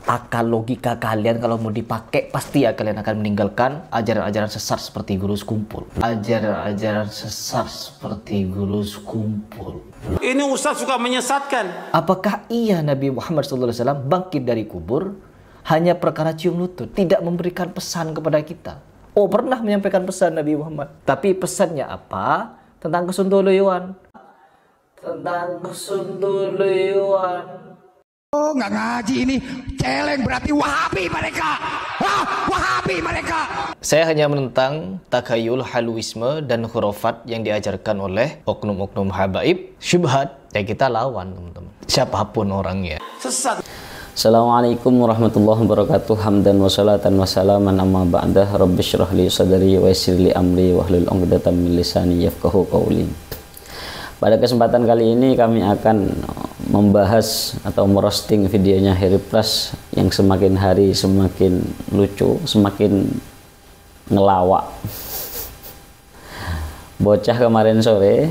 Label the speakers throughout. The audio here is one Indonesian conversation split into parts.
Speaker 1: Akal logika kalian kalau mau dipakai pasti ya kalian akan meninggalkan ajaran-ajaran sesat seperti guru sekumpul. Ajaran-ajaran sesat seperti guru sekumpul.
Speaker 2: Ini Ustaz suka menyesatkan.
Speaker 1: Apakah iya Nabi Muhammad SAW bangkit dari kubur hanya perkara cium lutut, tidak memberikan pesan kepada kita? Oh, pernah menyampaikan pesan Nabi Muhammad, tapi pesannya apa? Tentang kesuntuloyoan. Tentang kesuntuloyoan.
Speaker 3: Oh, nggak ngaji ini celeng, berarti Wahabi mereka. Wah, Wahabi mereka.
Speaker 1: Saya hanya menentang takhayul haluisme dan khurafat yang diajarkan oleh oknum-oknum habaib, syubhat, ya kita lawan teman-teman, siapapun orangnya.
Speaker 2: Sesat.
Speaker 4: Assalamualaikum warahmatullahi wabarakatuh. Hamdan wa salatan wa salaman amma ba'dah. Rabbi syrah li sadri wa yassir li amri wahlul 'uqdatam min lisani yafqahu qawli. Pada kesempatan kali ini kami akan membahas atau merosting videonya Harry Plus yang semakin hari semakin lucu, semakin ngelawak. Bocah kemarin sore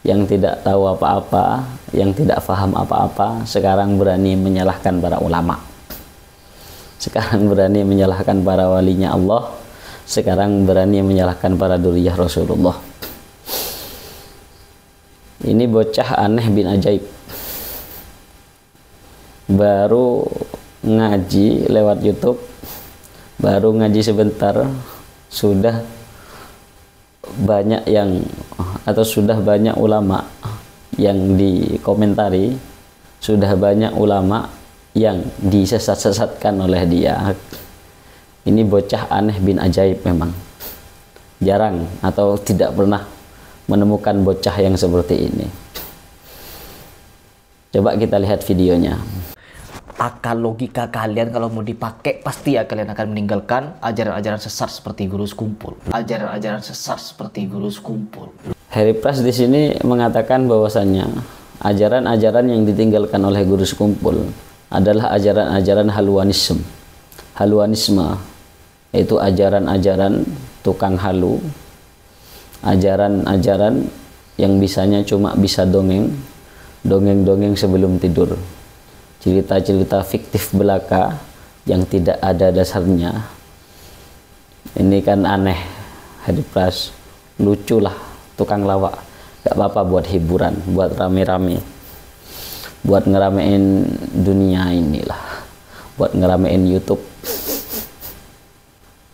Speaker 4: yang tidak tahu apa-apa, yang tidak paham apa-apa, sekarang berani menyalahkan para ulama. Sekarang berani menyalahkan para walinya Allah. Sekarang berani menyalahkan para duriyah Rasulullah. Ini bocah aneh bin ajaib. Baru ngaji lewat YouTube, baru ngaji sebentar, sudah banyak yang atau sudah banyak ulama yang dikomentari, sudah banyak ulama yang disesat-sesatkan oleh dia. Ini bocah aneh bin ajaib memang. Jarang atau tidak pernah menemukan bocah yang seperti ini. Coba kita lihat videonya.
Speaker 1: Akal logika kalian kalau mau dipakai pasti ya kalian akan meninggalkan ajaran-ajaran sesat seperti guru sekumpul. Ajaran-ajaran sesat seperti guru sekumpul.
Speaker 4: Harry Plus di sini mengatakan bahwasannya ajaran-ajaran yang ditinggalkan oleh guru sekumpul adalah ajaran-ajaran haluanisme. Haluanisme yaitu ajaran-ajaran tukang halu, ajaran-ajaran yang bisanya cuma bisa dongeng-dongeng sebelum tidur, cerita-cerita fiktif belaka yang tidak ada dasarnya. Ini kan aneh. Harry Plus lucu lah, tukang lawak, gak apa-apa buat hiburan, buat rame-rame, buat ngeramein dunia inilah, buat ngeramein YouTube.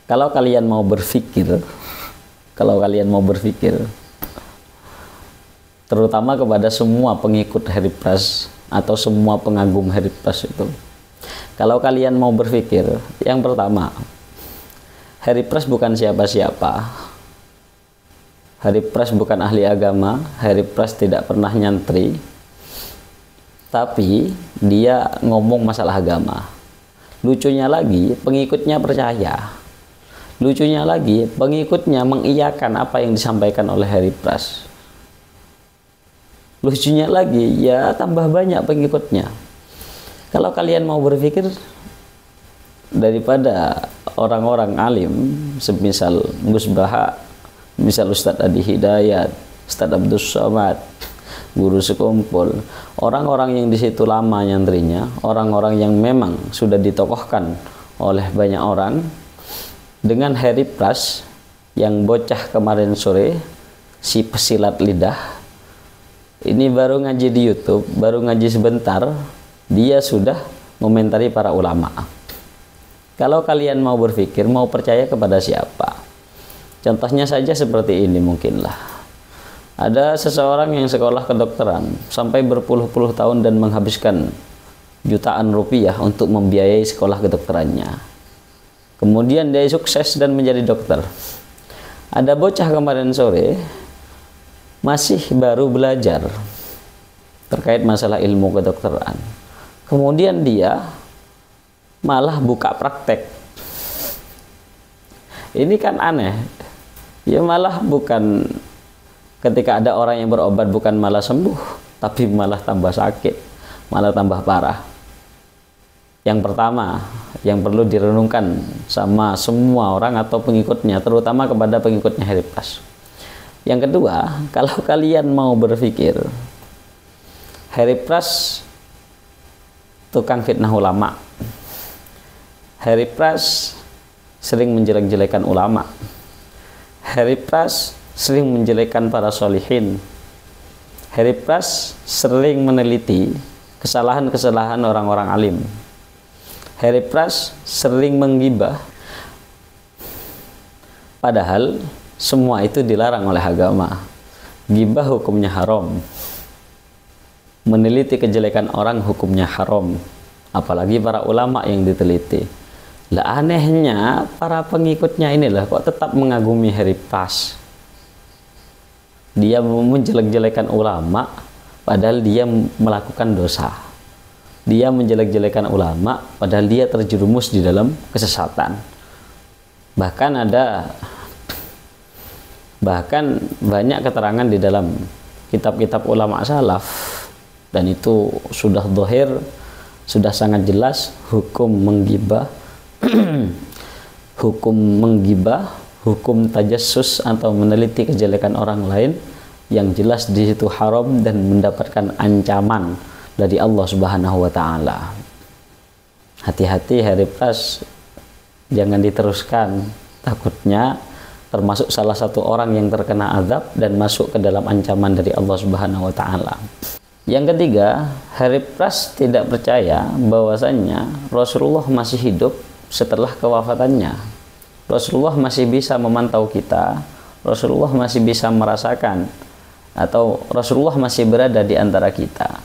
Speaker 4: Kalau kalian mau berpikir, terutama kepada semua pengikut Harry Plus atau semua pengagum Harry Plus itu, kalau kalian mau berpikir, yang pertama, Harry Plus bukan siapa-siapa. Harry Plus bukan ahli agama. Harry Plus tidak pernah nyantri, tapi dia ngomong masalah agama. Lucunya lagi, pengikutnya percaya. Lucunya lagi, pengikutnya mengiyakan apa yang disampaikan oleh Harry Plus. Lucunya lagi, ya tambah banyak pengikutnya. Kalau kalian mau berpikir, daripada orang-orang alim, semisal Gus Baha, misal Ustadz Adi Hidayat, Ustadz Abdul Somad, guru sekumpul, orang-orang yang di situ lama nyantrinya, orang-orang yang memang sudah ditokohkan oleh banyak orang, dengan Harry Plus yang bocah kemarin sore, si pesilat lidah, ini baru ngaji di YouTube, baru ngaji sebentar, dia sudah komentari para ulama. Kalau kalian mau berpikir, mau percaya kepada siapa? Contohnya saja seperti ini mungkinlah. Ada seseorang yang sekolah kedokteran sampai berpuluh-puluh tahun dan menghabiskan jutaan rupiah untuk membiayai sekolah kedokterannya. Kemudian dia sukses dan menjadi dokter. Ada bocah kemarin sore masih baru belajar terkait masalah ilmu kedokteran. Kemudian dia malah buka praktek. Ini kan aneh. Ya malah bukan, ketika ada orang yang berobat bukan malah sembuh, tapi malah tambah sakit, malah tambah parah. Yang pertama, yang perlu direnungkan sama semua orang atau pengikutnya, terutama kepada pengikutnya Harry Plus. Yang kedua, kalau kalian mau berpikir, Harry Plus tukang fitnah ulama, Harry Pras sering menjelek-jelekan ulama. Harry Pras sering menjelekkan para solihin. Harry Pras sering meneliti kesalahan-kesalahan orang-orang alim. Harry Pras sering menggibah. Padahal semua itu dilarang oleh agama. Gibah hukumnya haram. Meneliti kejelekan orang hukumnya haram. Apalagi para ulama yang diteliti. Lah anehnya para pengikutnya inilah kok tetap mengagumi Harry Pras. Dia menjelek-jelekan ulama padahal dia melakukan dosa. Dia menjelek-jelekan ulama padahal dia terjerumus di dalam kesesatan. Bahkan banyak keterangan di dalam kitab-kitab ulama salaf, dan itu sudah zahir, sudah sangat jelas hukum menggibah hukum tajassus atau meneliti kejelekan orang lain yang jelas di situ haram dan mendapatkan ancaman dari Allah Subhanahu wa taala. Hati-hati Harry Pras, jangan diteruskan, takutnya termasuk salah satu orang yang terkena azab dan masuk ke dalam ancaman dari Allah Subhanahu wa taala. Yang ketiga, Harry Pras tidak percaya bahwasannya Rasulullah masih hidup setelah kewafatannya. Rasulullah masih bisa memantau kita, Rasulullah masih bisa merasakan, atau Rasulullah masih berada di antara kita.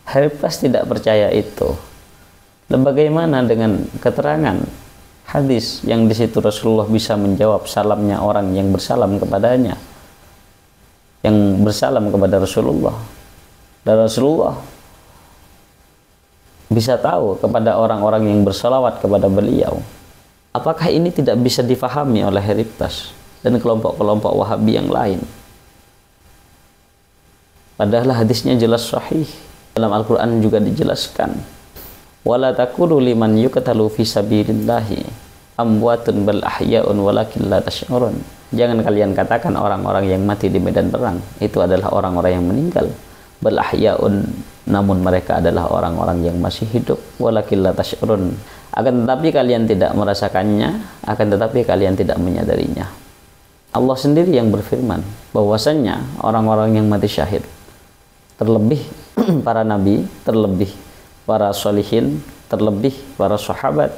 Speaker 4: Harry Pras tidak percaya itu. Dan bagaimana dengan keterangan hadis yang di situ Rasulullah bisa menjawab salamnya orang yang bersalam kepadanya, yang bersalam kepada Rasulullah, dan Rasulullah bisa tahu kepada orang-orang yang bersalawat kepada beliau? Apakah ini tidak bisa difahami oleh Harry Pras dan kelompok-kelompok Wahabi yang lain? Padahal hadisnya jelas sahih. Dalam Al-Quran juga dijelaskan, wala taqulu liman yuqtalu fi sabilillahi amwatun bal ahya'un walakin la tash'urun. Jangan kalian katakan orang-orang yang mati di medan perang itu adalah orang-orang yang meninggal. Bal ahya'un, namun mereka adalah orang-orang yang masih hidup. Walakin la tash'urun, akan tetapi kalian tidak merasakannya, akan tetapi kalian tidak menyadarinya. Allah sendiri yang berfirman bahwasannya orang-orang yang mati syahid, terlebih para nabi, terlebih para sholihin, terlebih para sahabat,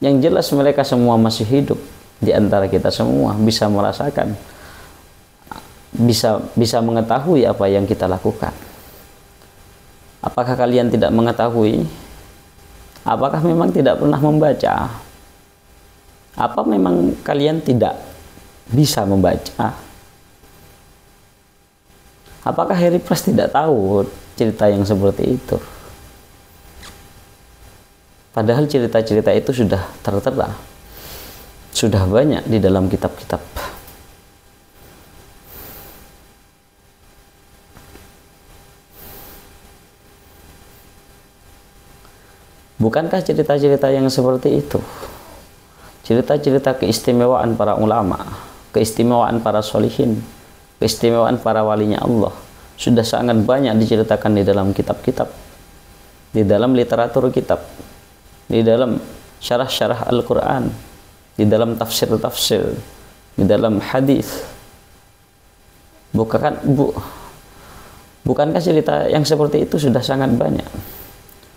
Speaker 4: yang jelas mereka semua masih hidup di antara kita semua, bisa merasakan, bisa mengetahui apa yang kita lakukan. Apakah kalian tidak mengetahui? Apakah memang tidak pernah membaca? Apa memang kalian tidak bisa membaca? Apakah Harry Pras tidak tahu cerita yang seperti itu? Padahal cerita-cerita itu sudah tertera, sudah banyak di dalam kitab-kitab. Bukankah cerita-cerita yang seperti itu cerita-cerita keistimewaan para ulama, keistimewaan para sholihin, keistimewaan para walinya Allah sudah sangat banyak diceritakan di dalam kitab-kitab, di dalam literatur kitab, di dalam syarah-syarah Al-Quran, di dalam tafsir-tafsir, di dalam hadis. Bukankah cerita yang seperti itu sudah sangat banyak?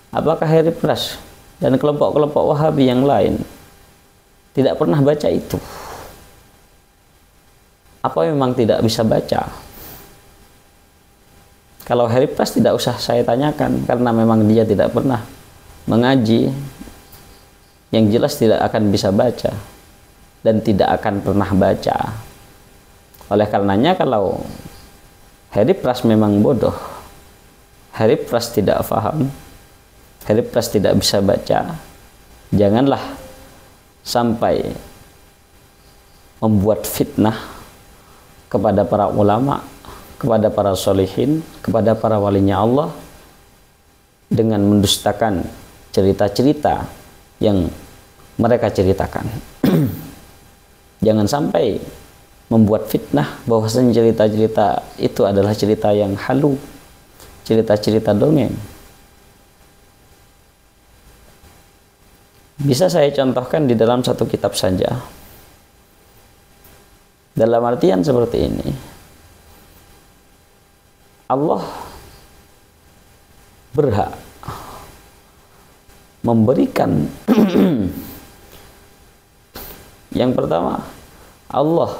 Speaker 4: Apakah Harry Pras dan kelompok-kelompok Wahabi yang lain tidak pernah baca itu? Apa memang tidak bisa baca? Kalau Harry Pras tidak usah saya tanyakan, karena memang dia tidak pernah mengaji, yang jelas tidak akan bisa baca dan tidak akan pernah baca. Oleh karenanya, kalau Harry Pras memang bodoh, Harry Pras tidak paham, Harry Pras tidak bisa baca, janganlah sampai membuat fitnah kepada para ulama, kepada para sholihin, kepada para walinya Allah dengan mendustakan cerita-cerita yang mereka ceritakan. Jangan sampai membuat fitnah bahwasanya cerita-cerita itu adalah cerita yang halu, cerita-cerita dongeng. Bisa saya contohkan di dalam satu kitab saja. Dalam artian seperti ini. Allah berhak memberikan yang pertama, Allah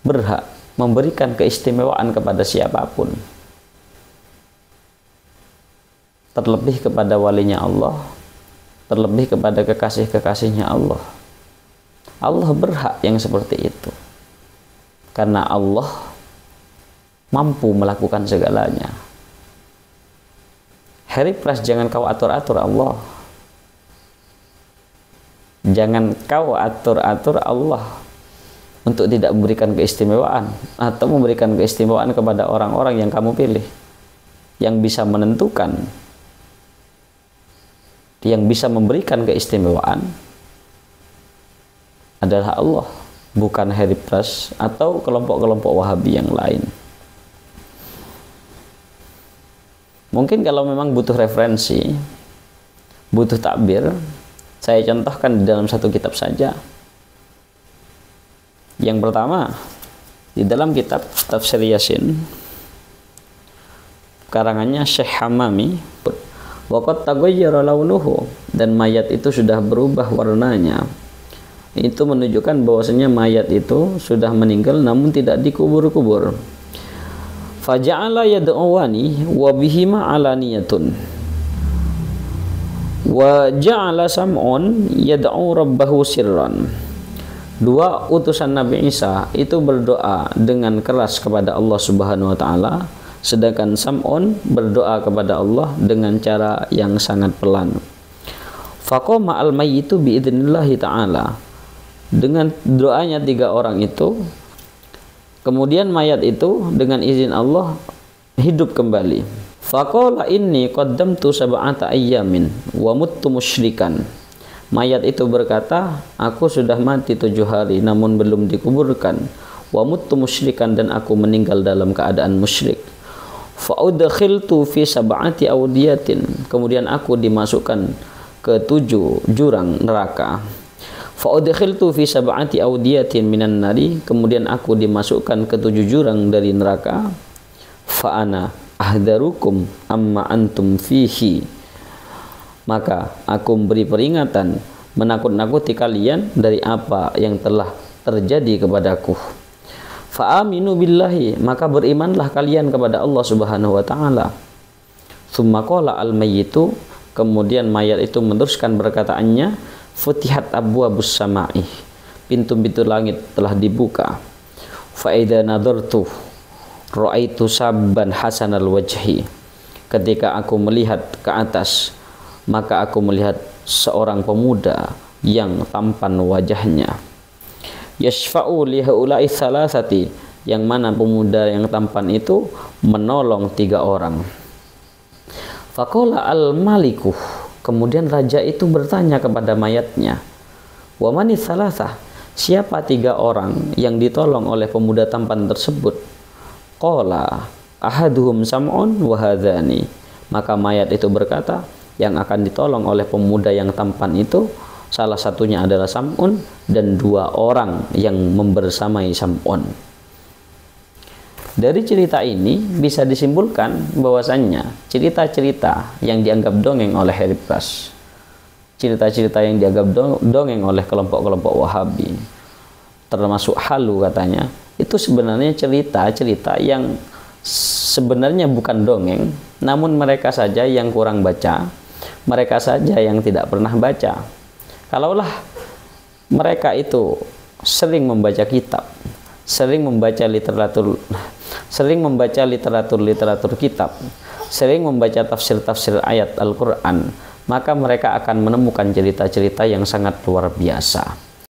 Speaker 4: berhak memberikan keistimewaan kepada siapapun, terlebih kepada walinya Allah, terlebih kepada kekasih-kekasihnya Allah. Allah berhak yang seperti itu karena Allah mampu melakukan segalanya. Harry Price, jangan kau atur-atur Allah. Jangan kau atur-atur Allah untuk tidak memberikan keistimewaan atau memberikan keistimewaan kepada orang-orang yang kamu pilih. Yang bisa menentukan, yang bisa memberikan keistimewaan adalah Allah, bukan Harry Price atau kelompok-kelompok Wahabi yang lain. Mungkin kalau memang butuh referensi, butuh takbir, saya contohkan di dalam satu kitab saja. Yang pertama, di dalam kitab Tafsir Yasin, karangannya Syekh Hamami, waqad taghayyara launuhu, dan mayat itu sudah berubah warnanya. Itu menunjukkan bahwasanya mayat itu sudah meninggal namun tidak dikubur-kubur. Faja'ala yad'uwani wa bihima alaniyatun wa ja'ala sam'un yad'u rabbahu sirran. Dua utusan Nabi Isa itu berdoa dengan keras kepada Allah Subhanahu wa taala, sedangkan Sam'un berdoa kepada Allah dengan cara yang sangat pelan. Faqama al-mayyitu biidznillah ta'ala. Dengan doanya tiga orang itu, kemudian mayat itu dengan izin Allah hidup kembali. Faqala inni qaddamtu sab'ata ayyamin wa muttu musyrikan. Mayat itu berkata, aku sudah mati 7 hari namun belum dikuburkan. Wa muttu musyrikan, dan aku meninggal dalam keadaan musyrik. Fa udkhiltu fi sab'ati awdiyatin. Kemudian aku dimasukkan ke 7 jurang neraka. Fa udkhiltu fi sab'ati awdiyatin minan nari. Kemudian aku dimasukkan ke 7 jurang dari neraka. Fa ana ahdarukum amma antum fihi. Maka aku memberi peringatan, menakut-nakuti kalian dari apa yang telah terjadi kepadaku. Fa aminu billahi, maka berimanlah kalian kepada Allah Subhanahu wa taala. Tsumma qala al-mayyitu, kemudian mayat itu meneruskan perkataannya, futihat abwabus samai, pintu-pintu langit telah dibuka. Fa idza nadartu ra'aitu sabban hasanal wajhi. Ketika aku melihat ke atas, maka aku melihat seorang pemuda yang tampan wajahnya. Yashfa'u li haula'i salasati, yang mana pemuda yang tampan itu menolong 3 orang. Faqala al-maliku, kemudian raja itu bertanya kepada mayatnya, wa mani salasah, siapa 3 orang yang ditolong oleh pemuda tampan tersebut? Qala ahaduhum sam'un wa hadhani, maka mayat itu berkata, yang akan ditolong oleh pemuda yang tampan itu salah satunya adalah Sam'un dan 2 orang yang membersamai Sam'un. Dari cerita ini bisa disimpulkan bahwasannya cerita-cerita yang dianggap dongeng oleh Harry Price, cerita-cerita yang dianggap dongeng oleh kelompok-kelompok Wahabi, termasuk halu katanya, itu sebenarnya cerita-cerita yang sebenarnya bukan dongeng, namun mereka saja yang kurang baca, mereka saja yang tidak pernah baca. Kalaulah mereka itu sering membaca kitab, sering membaca literatur kitab, sering membaca tafsir-tafsir ayat Al-Quran, maka mereka akan menemukan cerita-cerita yang sangat luar biasa.